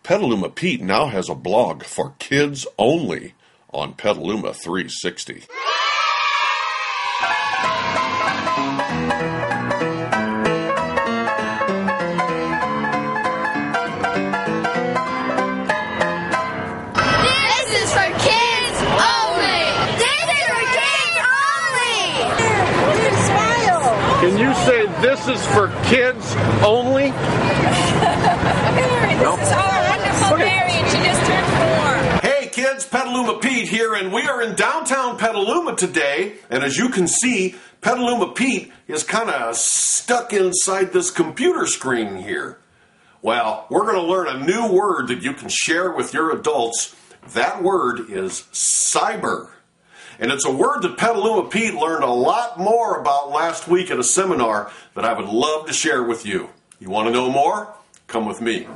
Petaluma Pete now has a blog for kids only on Petaluma 360. Can you say this is for kids only? This is our wonderful Mary, and she just turned 4. Hey kids, Petaluma Pete here, and we are in downtown Petaluma today. And as you can see, Petaluma Pete is kind of stuck inside this computer screen here. Well, we're going to learn a new word that you can share with your adults. That word is cyber. And it's a word that Petaluma Pete learned a lot more about last week at a seminar that I would love to share with you. You want to know more? Come with me.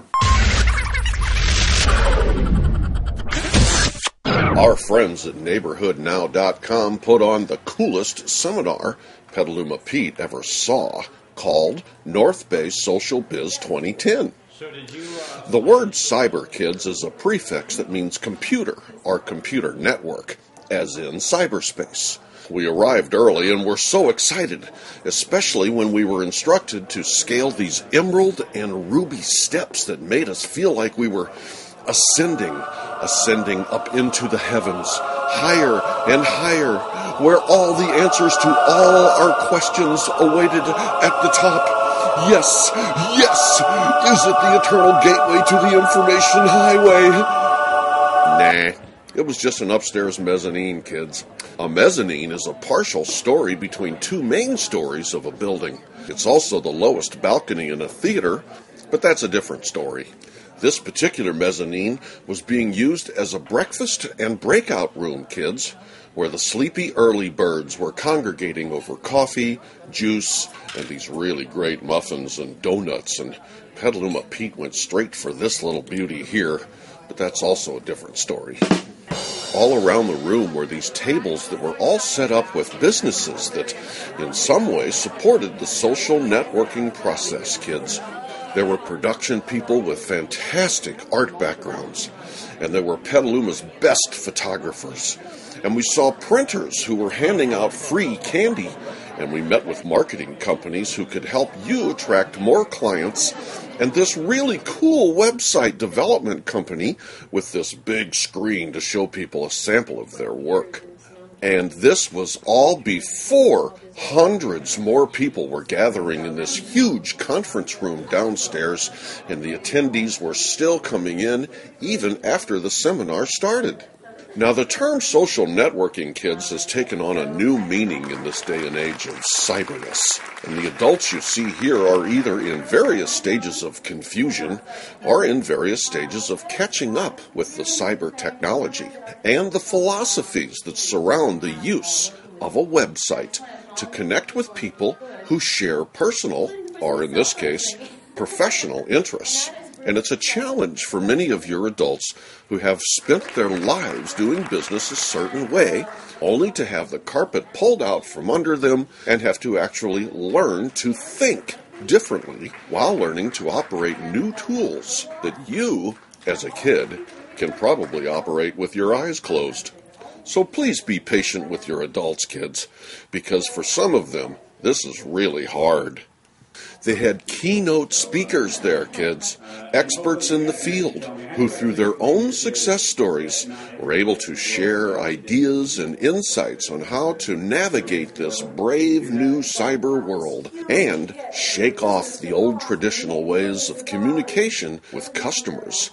Our friends at NeighborhoodNow.com put on the coolest seminar Petaluma Pete ever saw, called North Bay Social Biz 2010. The word cyber, kids, is a prefix that means computer or computer network, as in cyberspace. We arrived early and were so excited, especially when we were instructed to scale these emerald and ruby steps that made us feel like we were ascending up into the heavens, higher and higher, where all the answers to all our questions awaited at the top. Yes, yes, is it the eternal gateway to the information highway? Nah. It was just an upstairs mezzanine, kids. A mezzanine is a partial story between two main stories of a building. It's also the lowest balcony in a theater, but that's a different story. This particular mezzanine was being used as a breakfast and breakout room, kids, where the sleepy early birds were congregating over coffee, juice, and these really great muffins and donuts, and Petaluma Pete went straight for this little beauty here, but that's also a different story. All around the room were these tables that were all set up with businesses that in some way supported the social networking process, kids. There were production people with fantastic art backgrounds, and there were Petaluma's best photographers. And we saw printers who were handing out free candy, and we met with marketing companies who could help you attract more clients, and this really cool website development company with this big screen to show people a sample of their work. And this was all before hundreds more people were gathering in this huge conference room downstairs, and the attendees were still coming in even after the seminar started. Now, the term social networking, kids, has taken on a new meaning in this day and age of cyberness. And the adults you see here are either in various stages of confusion or in various stages of catching up with the cyber technology and the philosophies that surround the use of a website to connect with people who share personal, or in this case, professional interests. And it's a challenge for many of your adults who have spent their lives doing business a certain way, only to have the carpet pulled out from under them and have to actually learn to think differently while learning to operate new tools that you, as a kid, can probably operate with your eyes closed. So please be patient with your adults, kids, because for some of them, this is really hard. They had keynote speakers there, kids, experts in the field, who through their own success stories were able to share ideas and insights on how to navigate this brave new cyber world and shake off the old traditional ways of communication with customers,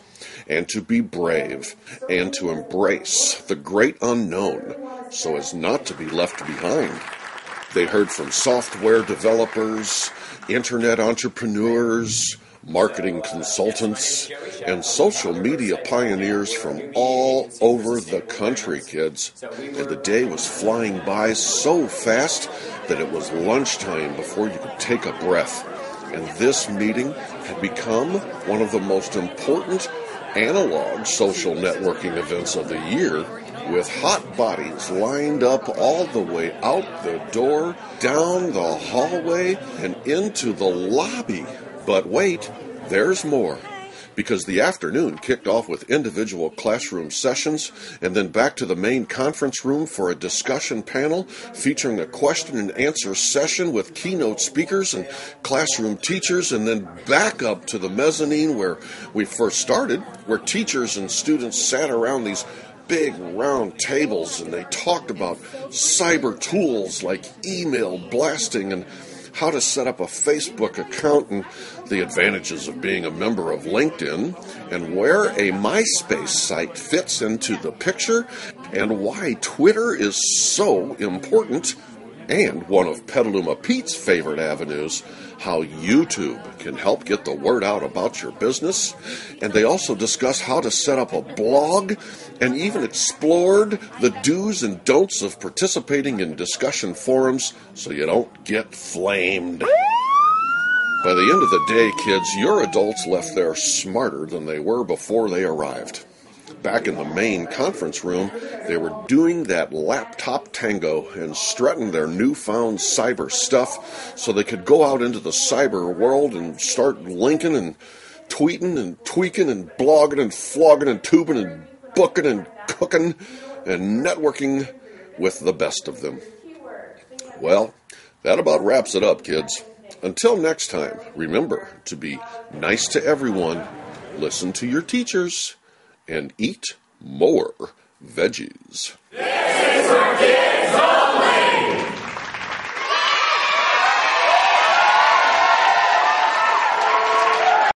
and to be brave and to embrace the great unknown so as not to be left behind. They heard from software developers, internet entrepreneurs, marketing consultants, and social media pioneers from all over the country, kids. And the day was flying by so fast that it was lunchtime before you could take a breath. And this meeting had become one of the most important analog social networking events of the year, with hot bodies lined up all the way out the door, down the hallway, and into the lobby. But wait, there's more. because the afternoon kicked off with individual classroom sessions and then back to the main conference room for a discussion panel featuring a question and answer session with keynote speakers and classroom teachers, and then back up to the mezzanine where we first started, where teachers and students sat around these big round tables and they talked about cyber tools like email blasting and how to set up a Facebook account and the advantages of being a member of LinkedIn and where a MySpace site fits into the picture and why Twitter is so important, and one of Petaluma Pete's favorite avenues, how YouTube can help get the word out about your business. And they also discuss how to set up a blog and even explored the do's and don'ts of participating in discussion forums so you don't get flamed. By the end of the day, kids, your adults left there smarter than they were before they arrived. Back in the main conference room, they were doing that laptop tango and strutting their newfound cyber stuff so they could go out into the cyber world and start linking and tweeting and tweaking and blogging and flogging and tubing and booking and cooking and networking with the best of them. Well, that about wraps it up, kids. Until next time, remember to be nice to everyone, listen to your teachers, and eat more veggies. This is for kids only!